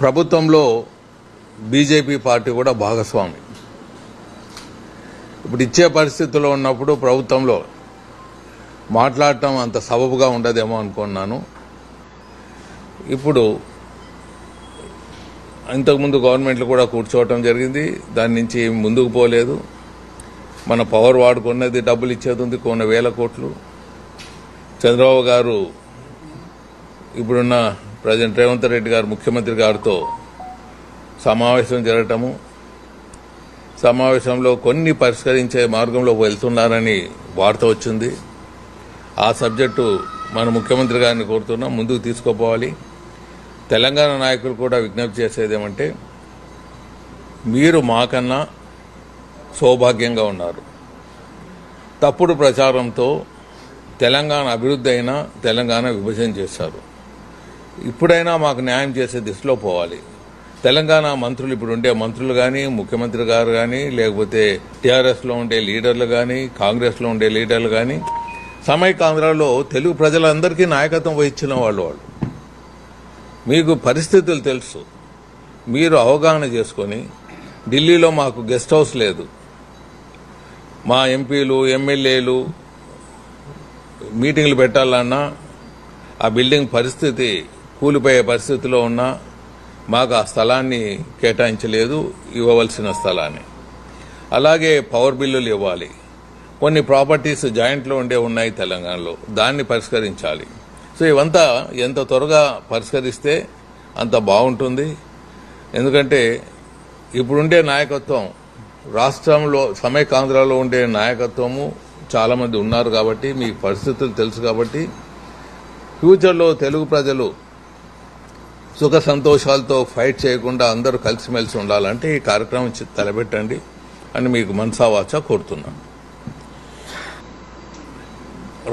ప్రభుత్వంలో BJP party కూడా భాగస్వామి. ఇప్పుడు ఇచ్చే పరిస్థితుల్లో ఉన్నప్పుడు ప్రభుత్వంలో మాట్లాడటం అంత సబబుగా ఉండదేమో అనుకున్నాను. ఇప్పుడు ఇంతకుముందు గవర్నమెంట్లు కూడా కూర్చోవటం జరిగింది, దాని నుంచి ముందుకు పోలేదు. మన పవర్ వాడుకున్నది, డబ్బులు ఇచ్చేది ఉంది, కొన్ని వేల కోట్లు. చంద్రబాబు గారు ఇప్పుడున్న ప్రెసిడెంట్ రేవంత్ రెడ్డి గారు ముఖ్యమంత్రి గారితో సమావేశం జరగటము, సమావేశంలో కొన్ని పరిష్కరించే మార్గంలో వెళ్తున్నారని వార్త వచ్చింది. ఆ సబ్జెక్టు మన ముఖ్యమంత్రి గారిని కోరుతున్నాం, ముందుకు తీసుకుపోవాలి. తెలంగాణ నాయకులు కూడా విజ్ఞప్తి చేసేదేమంటే, మీరు మాకన్నా సౌభాగ్యంగా ఉన్నారు. తప్పుడు ప్రచారంతో తెలంగాణ అభివృద్ధి అయినా తెలంగాణ విభజన చేశారు. ఇప్పుడైనా మాకు న్యాయం చేసే దిశలో పోవాలి. తెలంగాణ మంత్రులు, ఇప్పుడు ఉండే మంత్రులు కానీ, ముఖ్యమంత్రి గారు కానీ, లేకపోతే టీఆర్ఎస్లో ఉండే లీడర్లు కానీ, కాంగ్రెస్లో ఉండే లీడర్లు కానీ, సమైకాంధ్రలో తెలుగు ప్రజలందరికీ నాయకత్వం వహించిన వాళ్ళు. మీకు పరిస్థితులు తెలుసు. మీరు అవగాహన చేసుకొని, ఢిల్లీలో మాకు గెస్ట్ హౌస్ లేదు, మా ఎంపీలు ఎమ్మెల్యేలు మీటింగ్లు పెట్టాలన్నా ఆ బిల్డింగ్ పరిస్థితి కూలిపోయే పరిస్థితిలో ఉన్నా మాకు ఆ స్థలాన్ని కేటాయించలేదు, ఇవ్వవలసిన స్థలాన్ని. అలాగే పవర్ బిల్లులు ఇవ్వాలి. కొన్ని ప్రాపర్టీస్ జాయింట్లో ఉన్నాయి తెలంగాణలో, దాన్ని పరిష్కరించాలి. సో ఇవంతా ఎంత త్వరగా పరిష్కరిస్తే అంత బాగుంటుంది. ఎందుకంటే ఇప్పుడుండే నాయకత్వం, రాష్ట్రంలో సమైకాంధ్రలో ఉండే నాయకత్వము చాలామంది ఉన్నారు కాబట్టి, మీకు పరిస్థితులు తెలుసు కాబట్టి, ఫ్యూచర్లో తెలుగు ప్రజలు సుఖ సంతోషాలతో ఫైట్ చేయకుండా అందరూ కలిసిమెలిసి ఉండాలంటే ఈ కార్యక్రమం తలపెట్టండి అని మీకు మనసావాచా కోరుతున్నాను.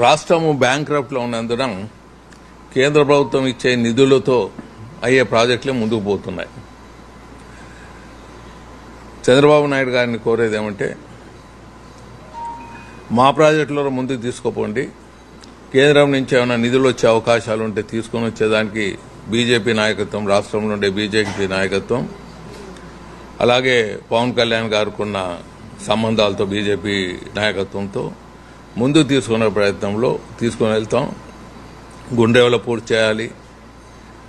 రాష్ట్రము బ్యాంక్రప్ట్లో ఉన్నందున కేంద్ర ప్రభుత్వం ఇచ్చే నిధులతో అయ్యే ప్రాజెక్టులే ముందుకు పోతున్నాయి. చంద్రబాబు నాయుడు గారిని కోరేదేమంటే, మా ప్రాజెక్టులో ముందుకు తీసుకుపోండి. కేంద్రం నుంచి ఏమైనా నిధులు వచ్చే అవకాశాలు ఉంటే తీసుకుని వచ్చేదానికి బీజేపీ నాయకత్వం, రాష్ట్రంలో ఉండే బీజేపీ నాయకత్వం, అలాగే పవన్ కళ్యాణ్ గారికి ఉన్న సంబంధాలతో బీజేపీ నాయకత్వంతో ముందుకు తీసుకునే ప్రయత్నంలో తీసుకుని వెళ్తాం. గుండ్రేవల పూర్తి చేయాలి.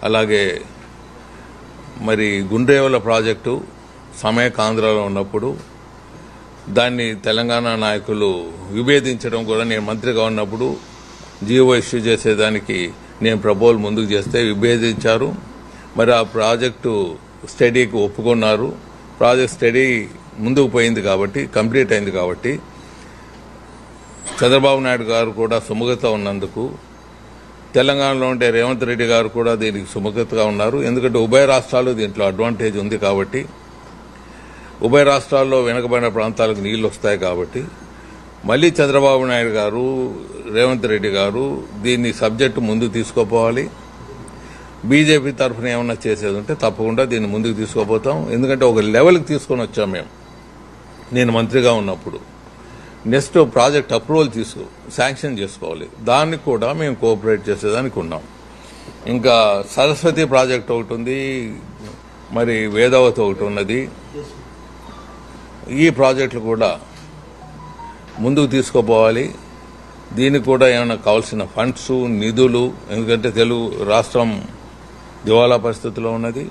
అలాగే మరి గుండ్రేవల ప్రాజెక్టు సమైకాంధ్రలో ఉన్నప్పుడు దాన్ని తెలంగాణ నాయకులు విభేదించడం కూడా, నేను మంత్రిగా ఉన్నప్పుడు జీవో ఇష్యూ చేసేదానికి నేను ప్రపోజల్ ముందుకు చేస్తే విభేదించారు. మరి ఆ ప్రాజెక్టు స్టడీకి ఒప్పుకున్నారు. ప్రాజెక్ట్ స్టడీ ముందుకు పోయింది కాబట్టి, కంప్లీట్ అయింది కాబట్టి, చంద్రబాబు నాయుడు గారు కూడా సుముఖత ఉన్నందుకు, తెలంగాణలో ఉండే రేవంత్ రెడ్డి గారు కూడా దీనికి సుముఖతగా ఉన్నారు. ఎందుకంటే ఉభయ రాష్ట్రాలు దీంట్లో అడ్వాంటేజ్ ఉంది కాబట్టి, ఉభయ రాష్ట్రాల్లో వెనుకబడిన ప్రాంతాలకు నీళ్లు వస్తాయి కాబట్టి, మళ్లీ చంద్రబాబు నాయుడు గారు, రేవంత్ రెడ్డి గారు దీన్ని సబ్జెక్టు ముందుకు తీసుకుపోవాలి. బీజేపీ తరఫున ఏమన్నా చేసేది ఉంటే తప్పకుండా దీన్ని ముందుకు తీసుకుపోతాం. ఎందుకంటే ఒక లెవెల్కి తీసుకొని వచ్చాం మేము, నేను మంత్రిగా ఉన్నప్పుడు. నెక్స్ట్ ప్రాజెక్ట్ అప్రూవల్ శాంక్షన్ చేసుకోవాలి, దానికి కూడా మేము కోఆపరేట్ చేసేదానికి ఉన్నాం. ఇంకా సరస్వతి ప్రాజెక్ట్ ఒకటి ఉంది, మరి వేదావతి ఒకటి ఉన్నది. ఈ ప్రాజెక్టులు కూడా ముందుకు తీసుకుపోవాలి. దీనికి కూడా ఏమైనా కావాల్సిన ఫండ్స్, నిధులు, ఎందుకంటే తెలుగు రాష్ట్రం దివాలా పరిస్థితిలో ఉన్నది.